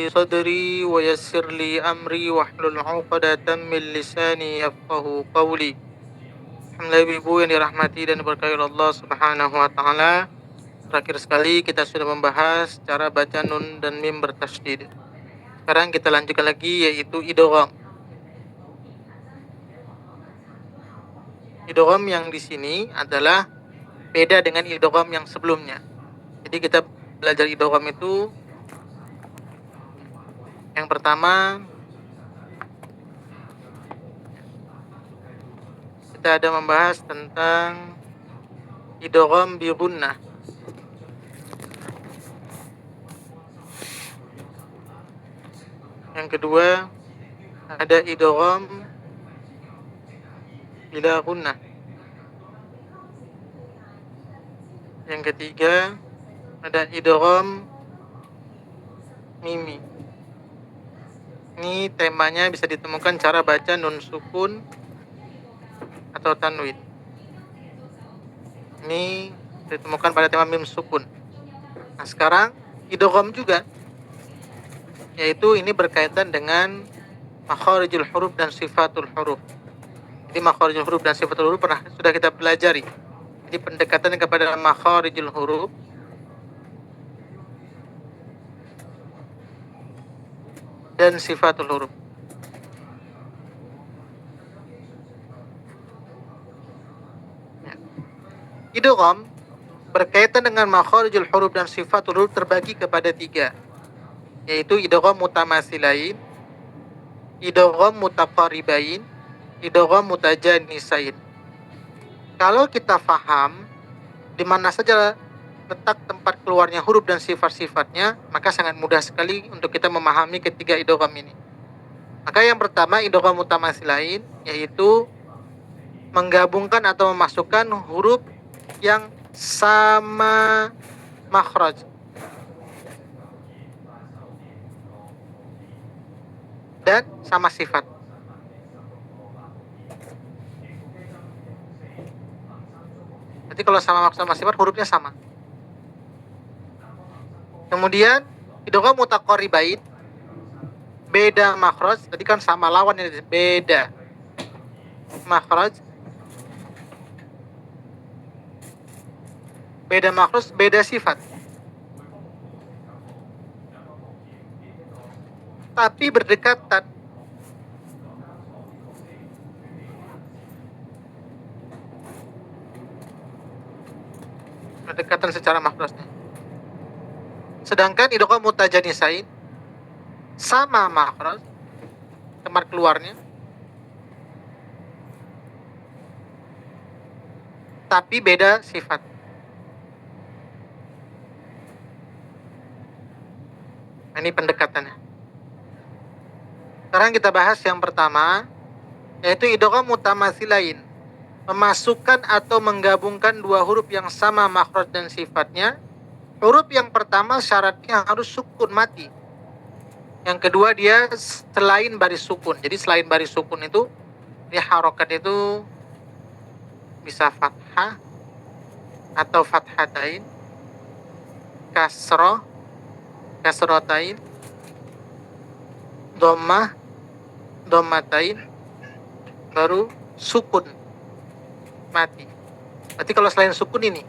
li sadri wa yassir li amri wahlul 'uqdatam min lisani yafqahu qawli. Alhamdulillah, ibu yang dirahmati dan diberkahi oleh Allah Subhanahu wa taala. Terakhir sekali kita sudah membahas cara baca nun dan mim bertasydid. Sekarang kita lanjutkan lagi, yaitu idgham. Idgham yang di sini adalah beda dengan idgham yang sebelumnya. Jadi kita belajar idgham itu, yang pertama kita ada membahas tentang idgham bi gunnah. Yang kedua ada idgham bila gunnah. Yang ketiga ada idgham mimi. Ini temanya bisa ditemukan cara baca nun sukun atau tanwin. Ini ditemukan pada tema mim sukun. Nah, sekarang idgham juga, yaitu ini berkaitan dengan makharijul huruf dan sifatul huruf. Jadi makharijul huruf dan sifatul huruf sudah kita pelajari. Jadi pendekatan kepada makharijul huruf dan sifatul huruf. Idgham berkaitan dengan makharijul huruf dan sifatul huruf terbagi kepada 3, yaitu idgham mutamasilain, idgham mutaqaribain, idgham mutajanisain. Kalau kita faham di mana saja letak tempat keluarnya huruf dan sifat-sifatnya, maka sangat mudah sekali untuk kita memahami ketiga idgham ini. Maka yang pertama idgham mutamasilain, yaitu menggabungkan atau memasukkan huruf yang sama makhraj. Dan sama sifat. Jadi kalau sama sifat, hurufnya sama. Kemudian idgham mutaqaribain, beda makhraj. Tadi kan sama lawannya, beda makhraj. Beda makhraj, beda sifat. Tapi berdekatan. Berdekatan secara makhrajnya. Sedangkan idgham mutajanisain sama makhraj, tempat keluarnya, tapi beda sifat. Ini pendekatannya. Sekarang kita bahas yang pertama, yaitu idgham mutamasilain, memasukkan atau menggabungkan dua huruf yang sama makhraj dan sifatnya. Huruf yang pertama syaratnya harus sukun mati. Yang kedua dia selain baris sukun. Jadi selain baris sukun itu, dia harokat itu bisa fathah atau fathatain, kasroh, kasrotain, dhammah, dhammatain, baru sukun mati. Berarti kalau selain sukun ini,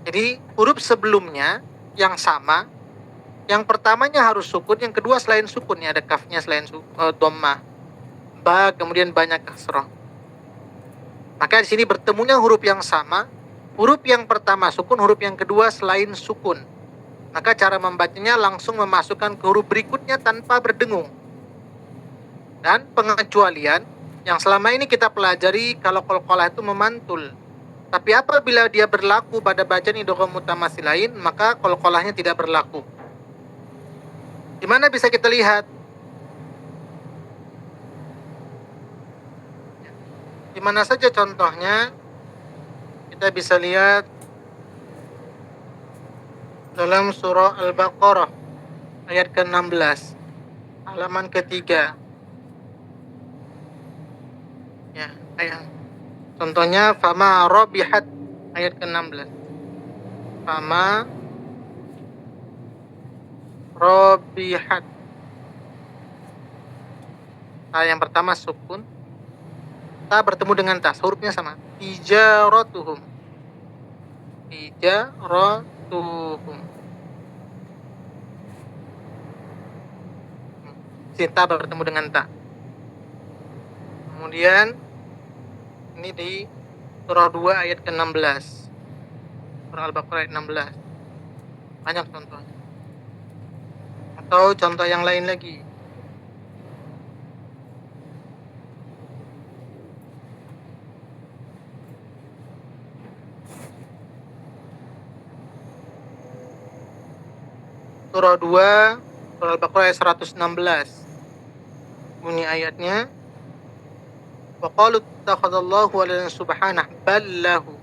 jadi huruf sebelumnya yang sama, yang pertamanya harus sukun, yang kedua selain sukunnya ada kafnya selain dhammah, ba, kemudian banyak kasroh. Maka di sini bertemunya huruf yang sama, huruf yang pertama sukun, huruf yang kedua selain sukun. Maka cara membacanya langsung memasukkan ke huruf berikutnya tanpa berdengung. Dan pengecualian yang selama ini kita pelajari kalau qalqalah itu memantul. Tapi apabila dia berlaku pada bacaan idgham mutamasilain, maka qalqalahnya tidak berlaku. Di mana bisa kita lihat? Di mana saja contohnya? Kita bisa lihat dalam surah Al-Baqarah ayat ke-16, halaman ketiga. Ya, ayat. Contohnya fama rabihat ayat ke-16. Fama Rabihat. Ta yang pertama sukun. Ta bertemu dengan ta, hurufnya sama. Tijaratuhum. Tijaratuhum. Ta bertemu dengan ta. Kemudian ini di surah 2 ayat ke-16. Surah Al-Baqarah ayat 16. Banyak contohnya. Atau contoh yang lain lagi. Surah 2, surah Al-Baqarah ayat 116. Bunyi ayatnya, wa qalu ittakhadallahu waladan subhanah ballahu.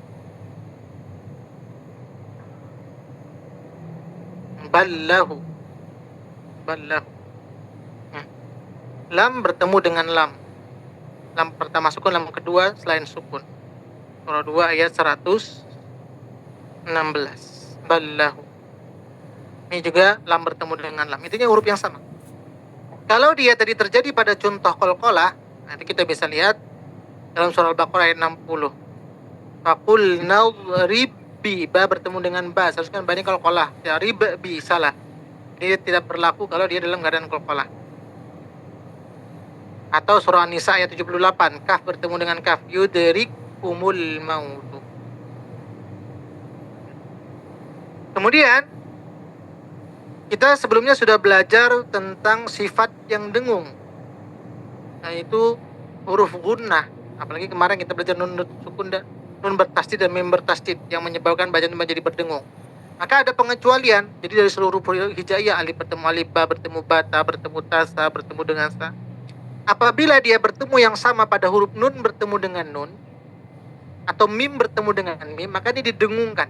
Ballahu. Lam bertemu dengan lam. Lam pertama sukun, lam kedua selain sukun. Surah 2 ayat 116. Ballahu. Ini juga lam bertemu dengan lam. Intinya huruf yang sama. Kalau dia tadi terjadi pada contoh qalqalah, nanti kita bisa lihat dalam surah Al-Baqarah ayat 60. Faqul nadrib bi, ba bertemu dengan ba, seharusnya ba ini qalqalah. Ya, rib bi, salah. Dia tidak berlaku kalau dia dalam keadaan qalqalah. Atau surah An-Nisa ayat 78, kaf bertemu dengan kaf, yudrikumul mautu. Kemudian kita sebelumnya sudah belajar tentang sifat yang dengung, yaitu huruf gunnah. Apalagi kemarin kita belajar nun sukun, nun bertasdid dan mim bertasdid yang menyebabkan bacaan menjadi berdengung. Maka ada pengecualian. Jadi dari seluruh huruf hijaiyah, alif bertemu alif, ba bertemu ba, ta bertemu ta, sa bertemu dengan sa. Apabila dia bertemu yang sama pada huruf nun bertemu dengan nun, atau mim bertemu dengan mim, maka ini didengungkan.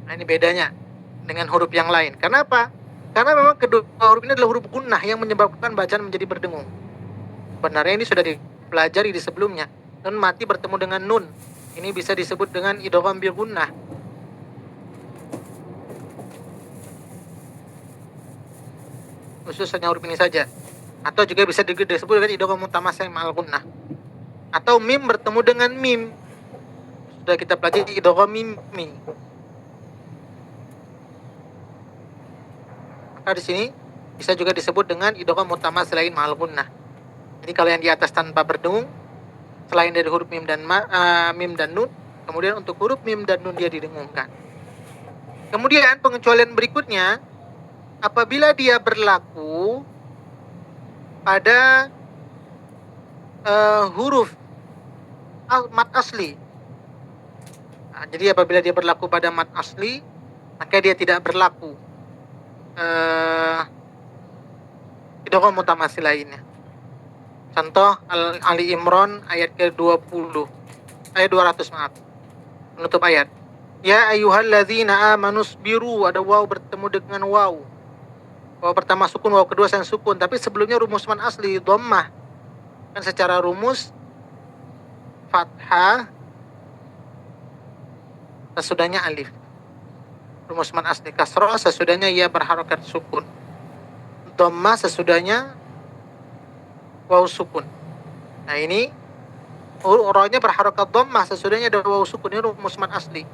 Nah, ini bedanya dengan huruf yang lain. Kenapa? Karena memang kedua huruf ini adalah huruf gunnah yang menyebabkan bacaan menjadi berdengung. Sebenarnya ini sudah dipelajari di sebelumnya. Nun mati bertemu dengan nun, ini bisa disebut dengan idgham bi gunnah. Khusus hanya huruf ini saja. Atau juga bisa disebut dengan idgham mutamassil ma'al gunnah. Atau mim bertemu dengan mim. Sudah kita pelajari idgham mimi. Maka di sini bisa juga disebut dengan idgham mutamassil ma'al gunnah. Jadi kalau yang di atas tanpa berdengung, selain dari huruf mim dan nun, kemudian untuk huruf mim dan nun dia didengungkan. Kemudian pengecualian berikutnya, apabila dia berlaku pada huruf mad asli. Nah, jadi apabila dia berlaku pada mad asli, maka dia tidak berlaku idgham mutamassil lainnya. Contoh Ali Imran ayat ke-20. Ayat 200, maaf. Penutup ayat. Ya ayyuhalladzina amanusbiru, ada waw bertemu dengan waw. Waw pertama sukun, waw kedua sang sukun, tapi sebelumnya rumus man asli dhammah. Kan secara rumus fathah sesudahnya alif. Rumus man asli kasrah sesudahnya ya berharokat sukun. Dhammah sesudahnya waw sukun. Nah ini rohnya berharokat dhammah sesudahnya ada waw sukun, ini rumus man asli.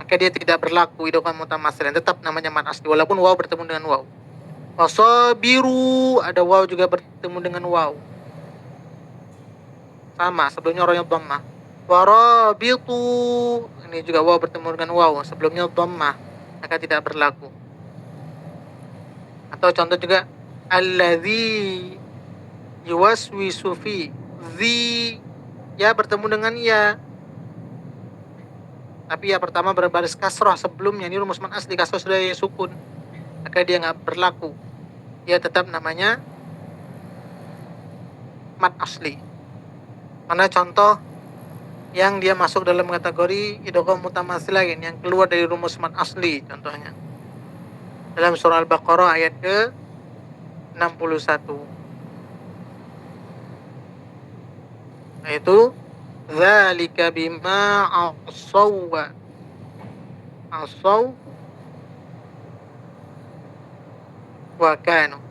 Maka dia tidak berlaku idgham mutamassil, tetap namanya man asli walaupun waw bertemu dengan waw. Wasabiru, ada waw juga bertemu dengan waw. Sama, sebelumnya rohnya dhammah. Warabitu, ini juga waw bertemu dengan waw, sebelumnya dhammah, maka tidak berlaku. Atau contoh juga alladzi yuwaswisu fi, zi ya bertemu dengan ya, tapi ya pertama berbaris kasrah sebelumnya, ini rumus man asli kasrah sudah ya sukun, maka dia nggak berlaku, dia tetap namanya mad asli. Mana contoh yang dia masuk dalam kategori idgham mutamassil lain yang keluar dari rumus mad asli? Contohnya dalam surah Al-Baqarah ayat ke-61, yaitu dzalika bima asaw wa kanu.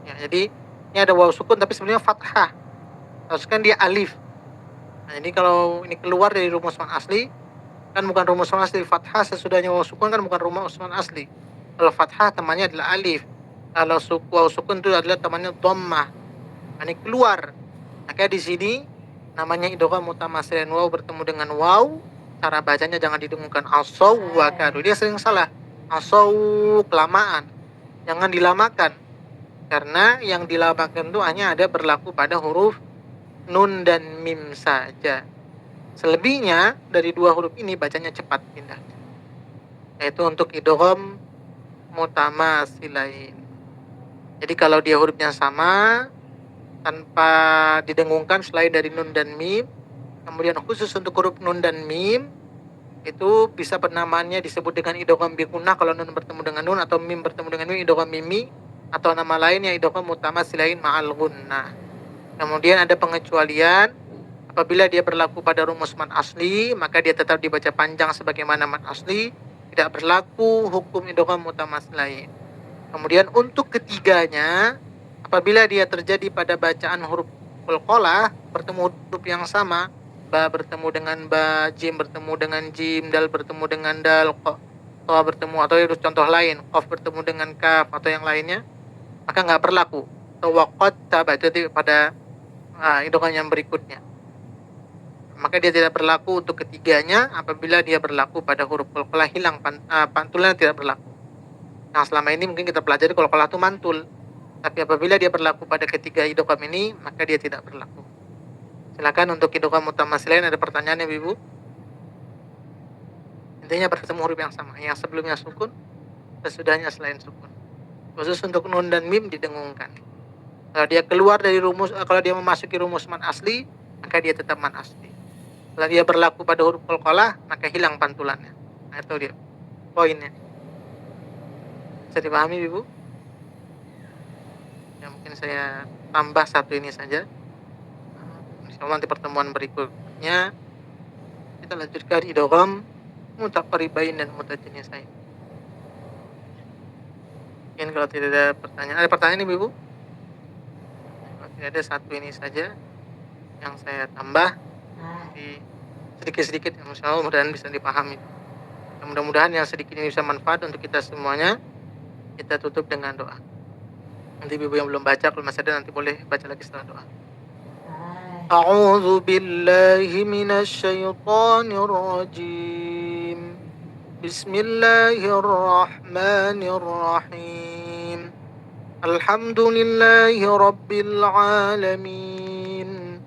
Ya, jadi ini ada waw sukun tapi sebenarnya fathah. Harusnya kan dia alif. Nah, jadi kalau ini keluar dari rumus man asli, kan bukan rumus man asli. Fathah sesudahnya waw sukun kan bukan rumus man asli. Kalau fathah temannya adalah alif. Kalau waw sukun itu adalah temannya dhammah. Nah, ini keluar. Maka di sini namanya idgham mutamatsilain, waw bertemu dengan waw. Cara bacanya jangan didengungkan asaw wa kadu. Dia sering salah. Asaw kelamaan. Jangan dilamakan. Karena yang dilamakan itu hanya ada berlaku pada huruf nun dan mim saja. Selebihnya dari dua huruf ini bacanya cepat pindah. Yaitu untuk idgham mutamatsilain. Jadi kalau dia hurufnya sama tanpa didengungkan selain dari nun dan mim, kemudian khusus untuk huruf nun dan mim itu bisa penamaannya disebut dengan idgham bi gunnah kalau nun bertemu dengan nun, atau mim bertemu dengan mim idgham mimi, atau nama lainnya idgham mutamatsilain ma'al gunnah. Kemudian ada pengecualian apabila dia berlaku pada rumus man asli, maka dia tetap dibaca panjang sebagaimana man asli, tidak berlaku hukum idgham mutamatsilain. Kemudian untuk ketiganya, apabila dia terjadi pada bacaan huruf qalqalah bertemu huruf yang sama, ba bertemu dengan ba, jim bertemu dengan jim, dal bertemu dengan dal, ta bertemu, atau contoh lain, qaf bertemu dengan kaf atau yang lainnya, maka nggak berlaku. Tawaqat tabat itu pada idgham yang berikutnya. Maka dia tidak berlaku untuk ketiganya apabila dia berlaku pada huruf qalqalah hilang, pantulnya tidak berlaku. Nah, selama ini mungkin kita pelajari qalqalah itu mantul. Tapi apabila dia berlaku pada ketiga idgham ini, maka dia tidak berlaku. Silakan untuk idgham mutamatsilain ada pertanyaannya, Ibu? Intinya bertemu huruf yang sama, yang sebelumnya sukun, sesudahnya selain sukun. Khusus untuk nun dan mim didengungkan. Kalau dia keluar dari rumus, kalau dia memasuki rumus man asli, maka dia tetap man asli. Kalau dia berlaku pada huruf qalqalah, maka hilang pantulannya. Nah, itu dia poinnya. Bisa dipahami, Ibu? Ya, mungkin saya tambah satu ini saja. Insyaallah nanti pertemuan berikutnya kita lanjutkan idgham mutaqaribain dan mutajanisain. Mungkin kalau tidak ada pertanyaan, ada pertanyaan nih, Ibu? Kalau tidak ada, satu ini saja yang saya tambah di sedikit-sedikit, insyaallah mudah-mudahan bisa dipahami. Mudah-mudahan yang sedikit ini bisa manfaat untuk kita semuanya. Kita tutup dengan doa. Nanti Ibu yang belum baca, kalau masih ada nanti boleh baca lagi setelah doa. A'udzu billahi minasy syaithanir rajim. Bismillahirrahmanirrahim. Alhamdulillahi rabbil alamin.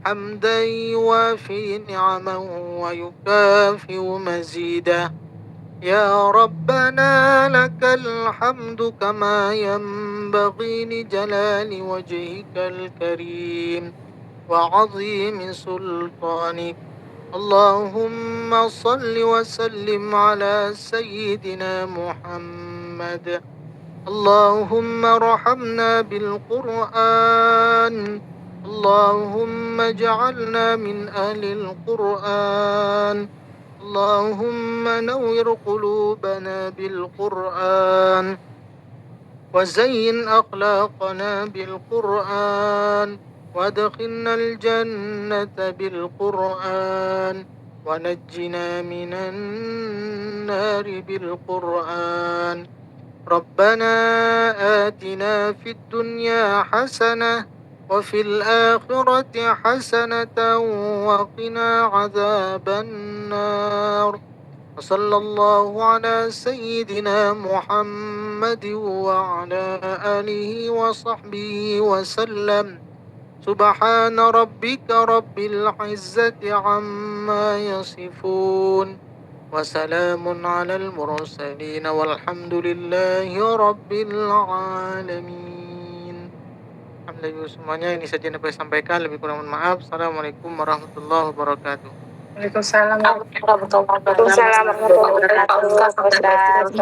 Hamdan yuwafi ni'amahu wa yukafi'u mazidah. يا ربنا لك الحمد كما ينبغي لجلال وجهك الكريم وعظيم سلطانك. اللهم صل وسلم على سيدنا محمد. اللهم ارحمنا بالقرآن. اللهم اجعلنا من أهل القرآن. اللهم نور قلوبنا بالقرآن وزين أخلاقنا بالقرآن وادخلنا الجنة بالقرآن ونجنا من النار بالقرآن. ربنا آتنا في الدنيا حسنة وفي الآخرة حسنة وقنا عذاب النار. وصلى الله على سيدنا محمد وعلى آله وصحبه وسلم. سبحان ربك رب العزة عما يصفون وسلام على المرسلين والحمد لله رب العالمين. Alhamdulillah semuanya, ini saja yang dapat saya sampaikan, lebih kurang mohon maaf. Assalamualaikum warahmatullahi wabarakatuh. Waalaikumsalam warahmatullahi wabarakatuh.